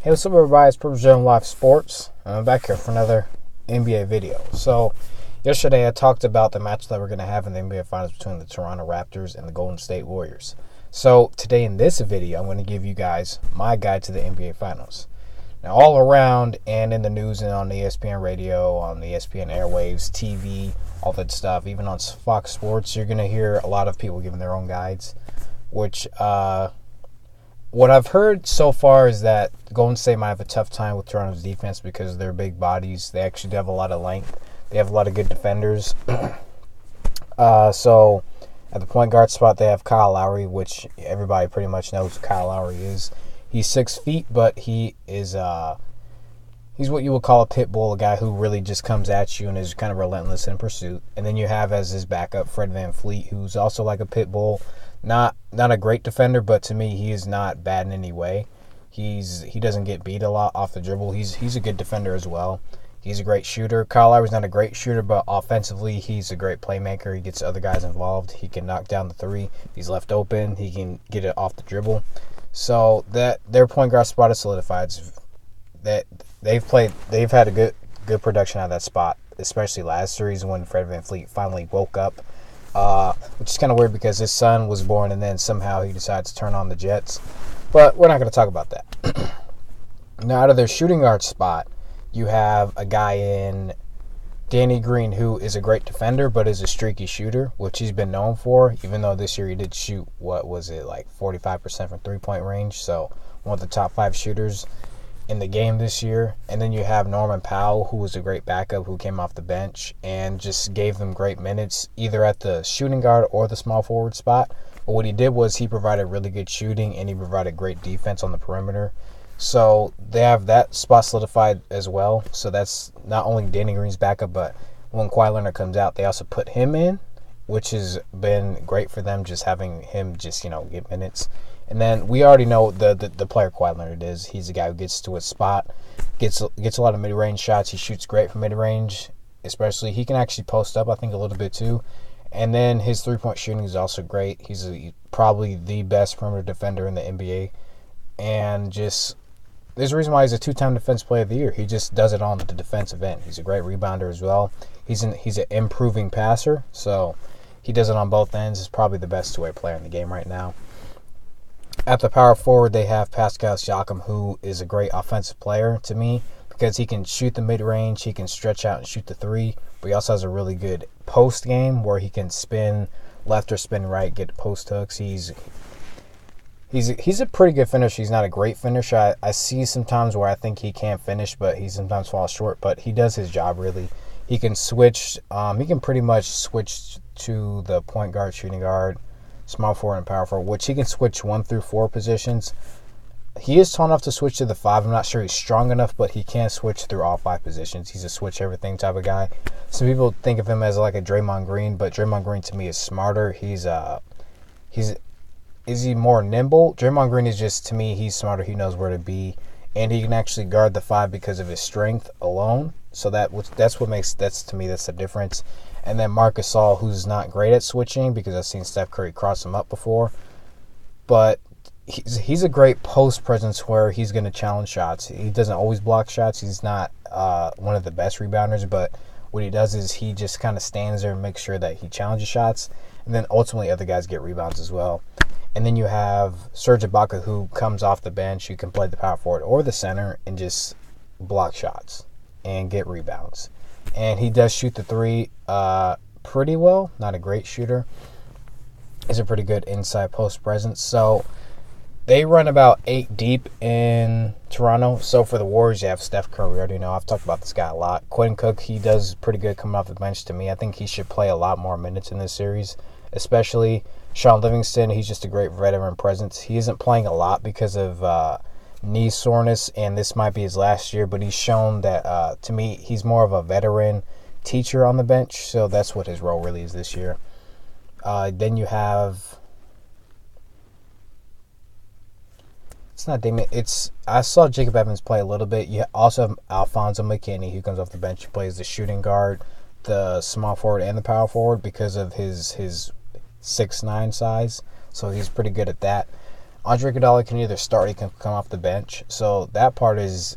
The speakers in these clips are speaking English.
Hey, what's up, everybody? It's probable Live Sports. I'm back here for another NBA video. So, yesterday I talked about the match that we're going to have in the NBA Finals between the Toronto Raptors and the Golden State Warriors. So, today in this video, I'm going to give you guys my guide to the NBA Finals. Now, all around and in the news and on the ESPN radio, on the ESPN airwaves, TV, all that stuff, even on Fox Sports, you're going to hear a lot of people giving their own guides, which, what I've heard so far is that Golden State might have a tough time with Toronto's defense because of their big bodies. They actually do have a lot of length. They have a lot of good defenders. So at the point guard spot, they have Kyle Lowry, which everybody pretty much knows who Kyle Lowry is. He's 6 feet, but he is he's what you would call a pit bull, a guy who really just comes at you and is kind of relentless in pursuit. And then you have as his backup Fred VanVleet, who's also like a pit bull. Not a great defender, but to me, he is not bad in any way. He doesn't get beat a lot off the dribble. He's a good defender as well. He's a great shooter. Kyle Lowry's not a great shooter, but offensively, he's a great playmaker. He gets other guys involved. He can knock down the three. If he's left open, he can get it off the dribble. So that their point guard spot is solidified. That they've had a good production out of that spot, especially last series when Fred VanVleet finally woke up. Which is kind of weird because his son was born and then somehow he decides to turn on the Jets. But we're not going to talk about that. Now, out of their shooting guard spot, you have a guy in Danny Green who is a great defender but is a streaky shooter, which he's been known for, even though this year he did shoot, 45% from three-point range. So one of the top 5 shooters in the game this year. And then you have Norman Powell, who was a great backup, who came off the bench and just gave them great minutes, either at the shooting guard or the small forward spot. But what he did was he provided really good shooting and he provided great defense on the perimeter. So they have that spot solidified as well. So that's not only Danny Green's backup, but when Kawhi Leonard comes out, they also put him in, which has been great for them, just having him just, get minutes. And then we already know the player Kawhi Leonard is. He's a guy who gets to his spot, gets a lot of mid-range shots. He shoots great from mid-range, especially. He can actually post up, I think, a little bit too. And then his three-point shooting is also great. He's probably the best perimeter defender in the NBA. And just there's a reason why he's a 2-time Defensive Player of the Year. He just does it on the defensive end. He's a great rebounder as well. He's an improving passer, so he does it on both ends. He's probably the best two-way player in the game right now. At the power forward, they have Pascal Siakam, who is a great offensive player to me because he can shoot the mid-range, he can stretch out and shoot the three, but he also has a really good post game where he can spin left or spin right, get post hooks. He's a pretty good finisher. He's not a great finisher. I see sometimes where I think he can't finish, but he sometimes falls short, but he does his job really. He can switch. He can pretty much switch to the point guard, shooting guard, small forward, and power forward, which he can switch 1 through 4 positions. He is tall enough to switch to the 5. I'm not sure he's strong enough, but he can switch through all 5 positions. He's a switch everything type of guy. Some people think of him as like a Draymond Green, but Draymond Green to me is smarter. Is he more nimble? Draymond Green is just, to me, he's smarter. He knows where to be, and he can actually guard the 5 because of his strength alone. So that's what makes, to me, that's the difference. And then Marc Gasol, who's not great at switching because I've seen Steph Curry cross him up before. But he's a great post presence where he's going to challenge shots. He doesn't always block shots. He's not one of the best rebounders, but what he does is he just kind of stands there and makes sure that he challenges shots. And then ultimately other guys get rebounds as well. And then you have Serge Ibaka, who comes off the bench. You can play the power forward or the center and just block shots and get rebounds. And he does shoot the three pretty well. Not a great shooter. He's a pretty good inside post presence. So they run about 8 deep in Toronto. So for the Warriors, you have Steph Curry. We already know. I've talked about this guy a lot. Quinn Cook, he does pretty good coming off the bench to me. I think he should play a lot more minutes in this series, especially Sean Livingston. He's just a great veteran presence. He isn't playing a lot because of knee soreness, and this might be his last year, but he's shown that, to me, he's more of a veteran teacher on the bench, so that's what his role really is this year. Then you have, it's not Damian, I saw Jacob Evans play a little bit. You also have Alfonso McKinney, who comes off the bench. He plays the shooting guard, the small forward, and the power forward because of his 6'9" size, so he's pretty good at that. Andre Iguodala can either start or he can come off the bench. So that part is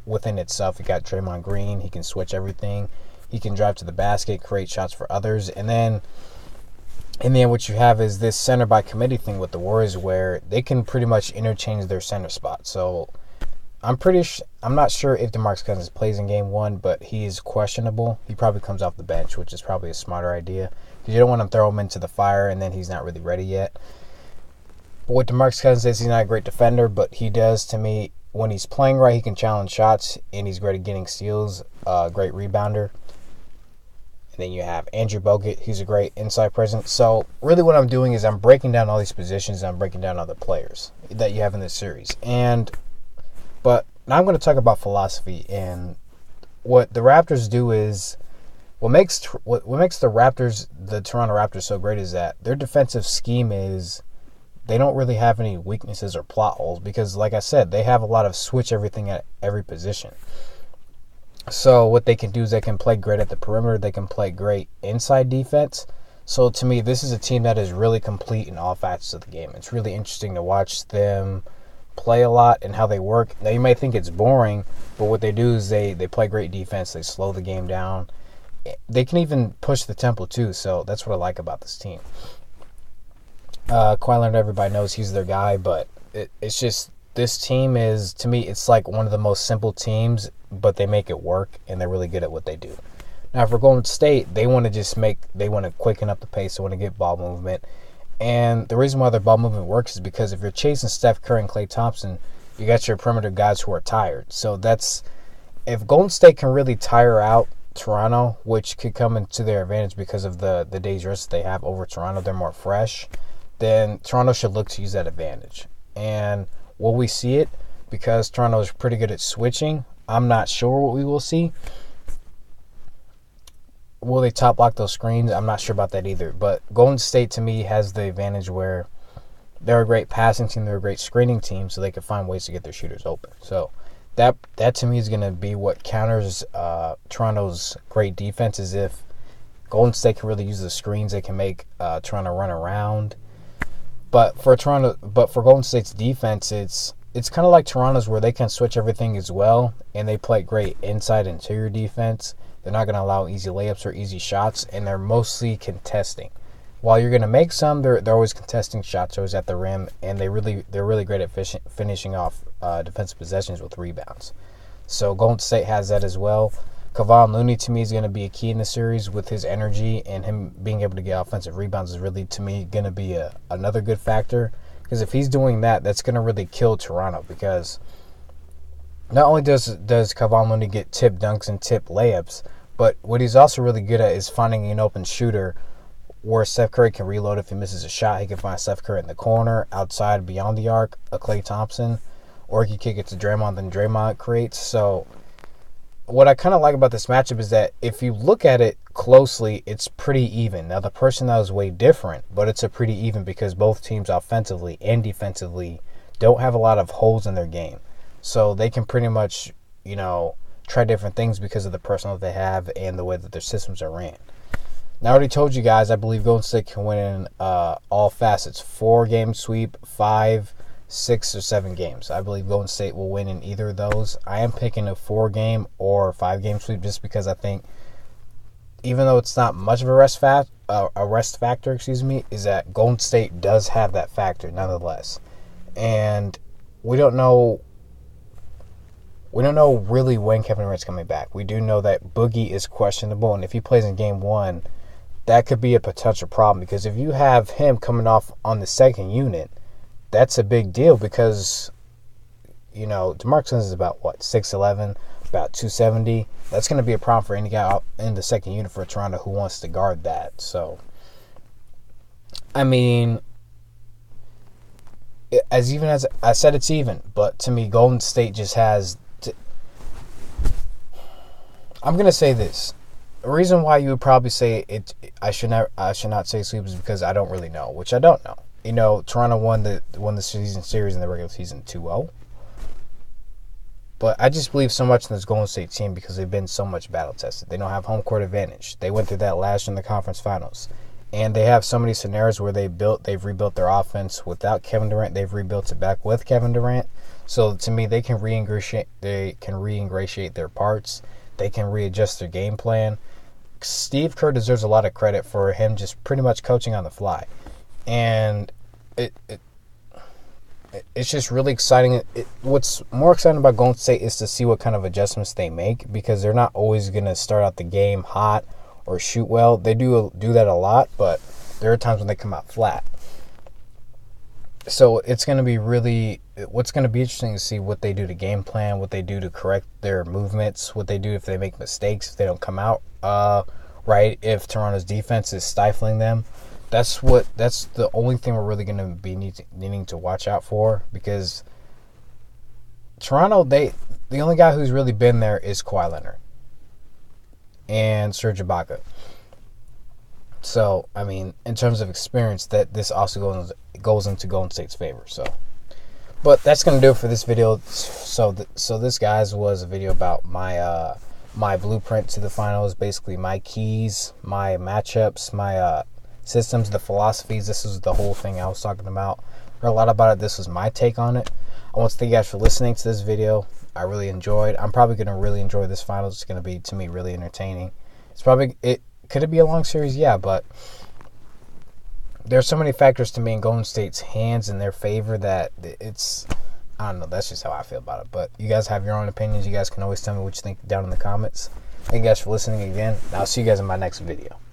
within itself. You got Draymond Green. He can switch everything. He can drive to the basket, create shots for others. And then in the end, what you have is this center by committee thing with the Warriors where they can pretty much interchange their center spot. So I'm not sure if DeMarcus Cousins plays in game 1, but he is questionable. He probably comes off the bench, which is probably a smarter idea because you don't want to throw him into the fire and then he's not really ready yet. But what DeMarcus Cousins is, he's not a great defender, but he does, to me, when he's playing right, he can challenge shots and he's great at getting steals, great rebounder. And then you have Andrew Bogut. He's a great inside presence. So really what I'm doing is I'm breaking down all these positions and I'm breaking down other players that you have in this series. But now I'm going to talk about philosophy. And what the Raptors do is what makes the Toronto Raptors so great is that their defensive scheme is they don't really have any weaknesses or plot holes because, like I said, they have a lot of switch everything at every position. So what they can do is they can play great at the perimeter. They can play great inside defense. So to me, this is a team that is really complete in all facets of the game. It's really interesting to watch them play a lot and how they work. Now, you might think it's boring, but what they do is they play great defense. They slow the game down. They can even push the tempo too. So that's what I like about this team. Kawhi Leonard, everybody knows he's their guy, but it's just this team is, to me, it's like one of the most simple teams, but they make it work, and they're really good at what they do. Now, for Golden State, they want to quicken up the pace. They want to get ball movement. And the reason why their ball movement works is because if you're chasing Steph Curry and Klay Thompson, you got your perimeter guys who are tired. So if Golden State can really tire out Toronto, which could come into their advantage because of the days rest they have over Toronto, they're more fresh, then Toronto should look to use that advantage. And will we see it? Because Toronto is pretty good at switching. I'm not sure what we will see. Will they top block those screens? I'm not sure about that either. But Golden State, to me, has the advantage where they're a great passing team. They're a great screening team, so they can find ways to get their shooters open. So that to me is going to be what counters Toronto's great defense is if Golden State can really use the screens. They can make Toronto run around. But for Golden State's defense, it's kind of like Toronto's where they can switch everything as well, and they play great inside interior defense. They're not going to allow easy layups or easy shots, and they're mostly contesting. While you're going to make some, they're always contesting shots, always at the rim, and they're really great at finishing off defensive possessions with rebounds. So Golden State has that as well. Kevon Looney, to me, is going to be a key in the series with his energy, and him being able to get offensive rebounds is really, to me, going to be another good factor. Because if he's doing that, that's going to really kill Toronto. Because not only does Kevon Looney get tip dunks and tip layups, but what he's also really good at is finding an open shooter where Steph Curry can reload. If he misses a shot, he can find Steph Curry in the corner, outside, beyond the arc, a Klay Thompson, or he can kick it to Draymond, then Draymond creates. So what I kind of like about this matchup is that if you look at it closely, it's pretty even. Now, the personnel is way different, but it's a pretty even because both teams offensively and defensively don't have a lot of holes in their game. So they can pretty much, try different things because of the personnel they have and the way that their systems are ran. Now, I already told you guys, I believe Golden State can win in all facets. 4-game sweep, 5, 6, or 7 games. I believe Golden State will win in either of those. I am picking a 4-game or 5-game sweep just because I think, even though it's not much of a rest factor, is that Golden State does have that factor nonetheless. And we don't know really when Kevin Durant's coming back. We do know that Boogie is questionable, and if he plays in game 1, that could be a potential problem because if you have him coming off on the second unit, that's a big deal because, DeMarcus Cousins is about, 6'11", about 270. That's going to be a problem for any guy out in the second unit for Toronto who wants to guard that. So, I mean, as I said, it's even. But to me, Golden State just has... I'm going to say this. The reason why you would probably say I should not say sweep is because I don't really know, which I don't know. Toronto won the season series in the regular season 2-0. But I just believe so much in this Golden State team because they've been so much battle tested. They don't have home court advantage. They went through that last year in the conference finals. And they have so many scenarios where they've rebuilt their offense without Kevin Durant. They've rebuilt it back with Kevin Durant. So to me, they can reingratiate their parts. They can readjust their game plan. Steve Kerr deserves a lot of credit for him just pretty much coaching on the fly. And it's just really exciting. What's more exciting about Golden State is to see what kind of adjustments they make, because they're not always going to start out the game hot or shoot well. They do that a lot, but there are times when they come out flat. So what's going to be interesting to see what they do to game plan, what they do to correct their movements, what they do if they make mistakes, if they don't come out right, if Toronto's defense is stifling them. That's the only thing we're really going to be needing to watch out for, because Toronto, the only guy who's really been there is Kawhi Leonard and Serge Ibaka. So, I mean, in terms of experience, that this also goes into Golden State's favor. So, but that's going to do it for this video. So this, guys, was a video about my blueprint to the finals, basically my keys, my matchups, my systems, the philosophies. This is the whole thing I was talking about. Heard a lot about it. This was my take on it. I want to thank you guys for listening to this video. I really enjoyed. I'm probably going to really enjoy this finals. It's going to be, to me, really entertaining. Could it be a long series? Yeah, but there's so many factors to me in Golden State's hands in their favor that I don't know. That's just how I feel about it. But you guys have your own opinions. You guys can always tell me what you think down in the comments. Thank you guys for listening again. I'll see you guys in my next video.